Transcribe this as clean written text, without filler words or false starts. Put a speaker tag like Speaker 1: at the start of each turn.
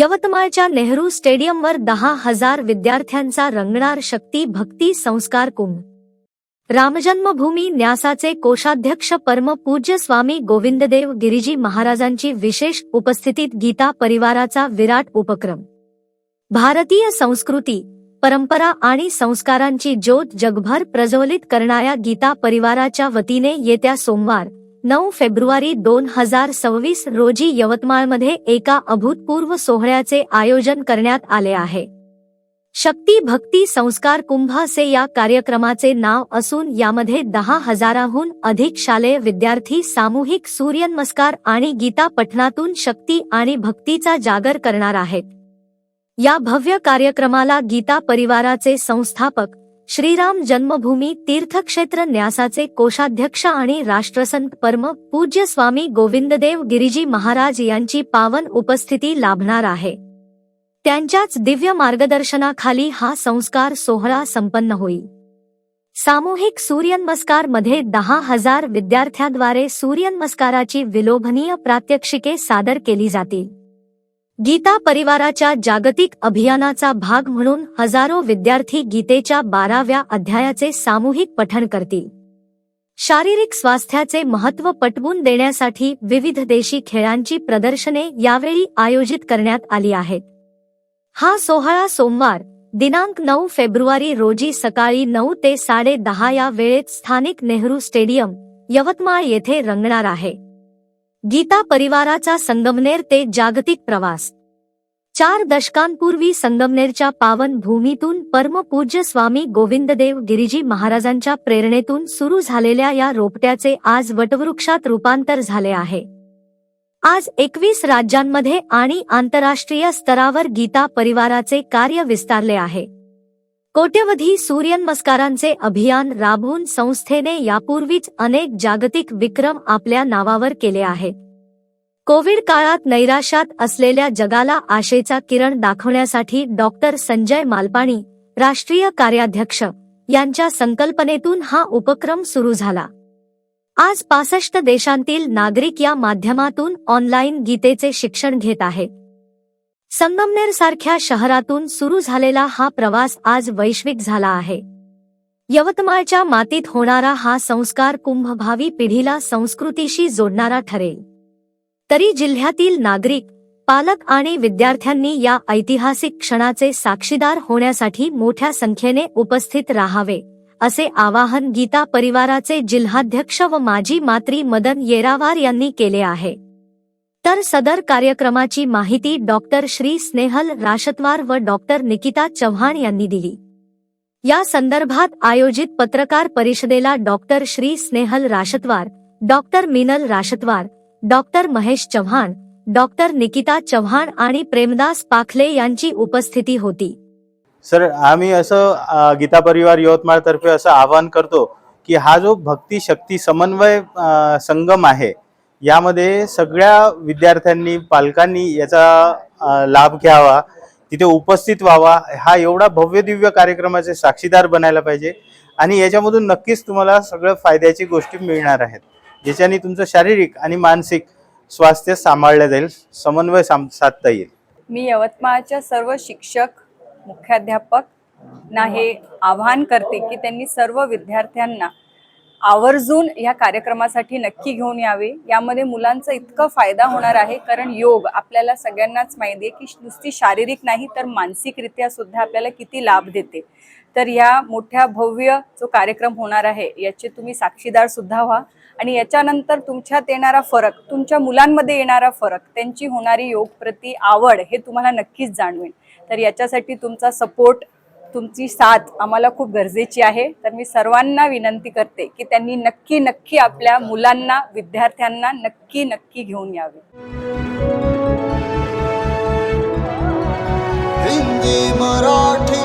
Speaker 1: यवतमाळच्या नेहरू स्टेडियमवर 10,000 विद्यार्थ्यांचा रंगणार शक्ती भक्ती संस्कार कुंभ। रामजन्मभूमी न्यासाचे कोषाध्यक्ष परम पूज्य स्वामी गोविंददेव गिरीजी महाराजांची विशेष उपस्थितीत गीता परिवाराचा विराट उपक्रम। भारतीय संस्कृती, परंपरा आणि संस्कारांची ज्योत जगभर प्रज्वलित करणाऱ्या गीता परिवाराच्या वतीने येत्या सोमवार 9 फेब्रुवारी 2026 रोजी यवतमाळमध्ये एका अभूतपूर्व सोहळ्याचे आयोजन करण्यात आले आहे। शक्ती भक्ती संस्कार कुंभ असे या कार्यक्रमाचे नाव असून यामध्ये 10,000हून अधिक शालेय विद्यार्थी सामूहिक सूर्यनमस्कार आणि गीता पठणातून शक्ती आणि भक्तीचा जागर करणार आहेत। या भव्य कार्यक्रमाला गीता परिवाराचे संस्थापक, श्रीराम जन्मभूमी तीर्थक्षेत्र न्यासाचे कोषाध्यक्ष आणि राष्ट्रसंत परम पूज्य स्वामी गोविंददेव गिरीजी महाराज यांची पावन उपस्थिती लाभणार आहे। त्यांच्याच दिव्य मार्गदर्शनाखाली हा संस्कार सोहळा संपन्न होईल। सामूहिक सूर्यनमस्कार मध्ये 10,000 विद्यार्थ्यांद्वारे सूर्यनमस्काराची विलोभनीय प्रात्यक्षिके सादर केली जातील। गीता परिवाराच्या जागतिक अभियानाचा भाग म्हणून हजारो विद्यार्थी गीतेच्या 12व्या अध्यायाचे सामूहिक पठण करतील। शारीरिक स्वास्थ्याचे महत्त्व पटवून देण्यासाठी विविध देशी खेळांची प्रदर्शने यावेळी आयोजित करण्यात आली आहेत। हा सोहळा सोमवार दिनांक 9 फेब्रुवारी रोजी सकाळी 9 ते 10:30 या वेळेत स्थानिक नेहरू स्टेडियम, यवतमाळ येथे रंगणार आहे। गीता परिवाराचा संगमनेर ते जागतिक प्रवास। 4 दशकांपूर्वी संगमनेरच्या पावन भूमीतून परमपूज्य स्वामी गोविंददेव गिरीजी महाराजांच्या प्रेरणेतून सुरू झालेल्या या रोपट्याचे आज वटवृक्षात रूपांतर झाले आहे। आज 21 राज्यांमध्ये आणि आंतरराष्ट्रीय स्तरावर गीता परिवाराचे कार्य विस्तारले आहे। कोट्यवधी सूर्यनमस्कारांचे अभियान राबवून संस्थेने यापूर्वीच अनेक जागतिक विक्रम आपल्या नावावर केले आहेत। कोविड काळात नैराश्यात असलेल्या जगाला आशेचा किरण दाखवण्यासाठी डॉक्टर संजय मालपाणी, राष्ट्रीय कार्याध्यक्ष, यांच्या संकल्पनेतून हा उपक्रम सुरू झाला। आज 65 देशांतील नागरिक या माध्यमातून ऑनलाईन गीतेचे शिक्षण घेत आहेत। संगमनेर सारख्या शहरातून सुरू झालेला हा प्रवास आज वैश्विक झाला आहे। यवतमाळच्या मातीत होणारा हा संस्कार कुंभ भावी पिढीला संस्कृतीशी जोडणारा ठरेल। तरी जिल्ह्यातील नागरिक, पालक आणि विद्यार्थ्यांनी या ऐतिहासिक क्षणाचे साक्षीदार होण्यासाठी मोठ्या संख्येने उपस्थित राहावे, असे आवाहन गीता परिवाराचे जिल्हाध्यक्ष व माजी मंत्री मदन येरावार यांनी केले आहे। तर सदर कार्यक्रमाची माहिती डॉक्टर श्री स्नेहल राशतवार व डॉक्टर निकिता चव्हाण यांनी दिली। या संदर्भात आयोजित पत्रकार परिषदेला doctor Shri Snehal Rashatwar, doctor Minal Rashatwar, doctor Mahesh Chavan, doctor Nikita Chavan आणि प्रेमदास पाखले यांची उपस्थिती होती।
Speaker 2: सर, आम्ही असं गीता परिवार यवतमाळ तर्फे असं आवाहन करतो की हा जो भक्ती शक्ती समन्वय संगम आहे, यामध्ये सगळ्या विद्यार्थ्यांनी, पालकांनी याचा लाभ घ्यावा, तिथे उपस्थित व्हावा। हा एवढा भव्य दिव्य कार्यक्रमाचे साक्षीदार बनायला पाहिजे आणि याच्यामधून नक्कीच तुम्हाला सगळं फायद्याची गोष्टी मिळणार आहेत, ज्याच्याने तुमचं शारीरिक आणि मानसिक स्वास्थ्य सांभाळलं जाईल, समन्वय साधता येईल।
Speaker 3: मी यवतमाळच्या सर्व शिक्षक, मुख्याध्यापक ना हे आवाहन करते की त्यांनी सर्व विद्यार्थ्यांना आवर्जून या कार्यक्रमासाठी नक्की घेऊन यावे। यामध्ये मुलांचा इतका फायदा होणार आहे, कारण योग आपल्याला सगळ्यांनाच माहिती आहे की नुसती शारीरिक नाही तर मानसिकरित्या सुद्धा आपल्याला किती लाभ देते। तर या मोठ्या भव्य जो कार्यक्रम होणार आहे याचे तुम्ही साक्षीदार सुद्धा व्हा आणि याच्यानंतर तुमच्यात येणारा फरक, तुमच्या मुलांमध्ये येणारा फरक, त्यांची होणारी योग प्रति आवड हे तुम्हाला नक्कीच जाणवेल। तर याच्यासाठी तुमचा सपोर्ट, तुमची साथ आम्हाला खूप गरजेची आहे। तर मी सर्वांना विनंती करते की त्यांनी नक्की आपल्या मुलांना, विद्यार्थ्यांना नक्की घेऊन यावे।
Speaker 4: हिंदी मराठी